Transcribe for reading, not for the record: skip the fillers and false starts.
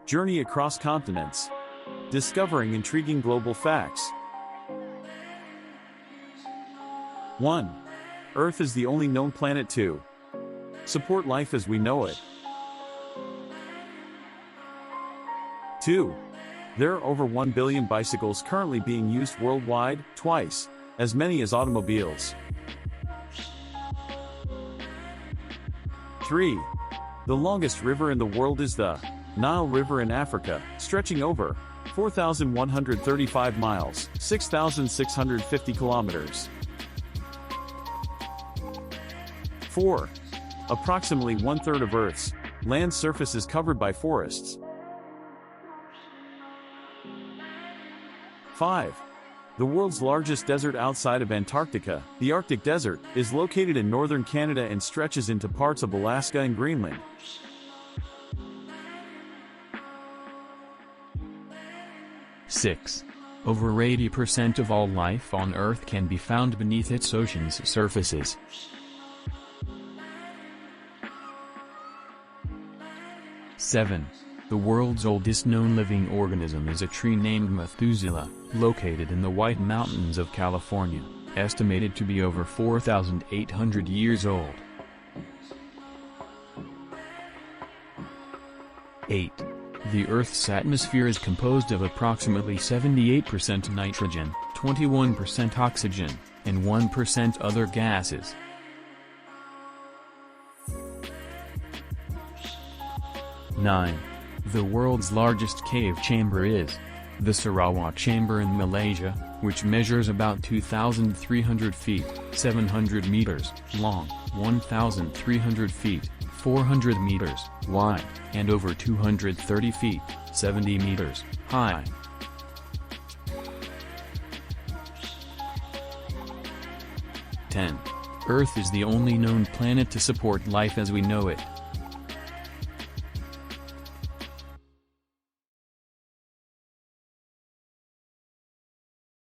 Journey across continents. Discovering intriguing global facts. 1. Earth is the only known planet to support life as we know it. 2. There are over 1 billion bicycles currently being used worldwide, twice as many as automobiles. 3. The longest river in the world is the Nile River in Africa, stretching over 4,135 miles, 6,650 kilometers. 4. Approximately one-third of Earth's land surface is covered by forests. 5. The world's largest desert outside of Antarctica, the Arctic Desert, is located in northern Canada and stretches into parts of Alaska and Greenland. 6. Over 80% of all life on Earth can be found beneath its ocean's surfaces. 7. The world's oldest known living organism is a tree named Methuselah, located in the White Mountains of California, estimated to be over 4,800 years old. 8. The Earth's atmosphere is composed of approximately 78% nitrogen, 21% oxygen, and 1% other gases. 9. The world's largest cave chamber is the Sarawak Chamber in Malaysia, which measures about 2,300 feet, 700 meters, long, 1,300 feet, 400 meters, wide, and over 230 feet, 70 meters, high. 10. Earth is the only known planet to support life as we know it.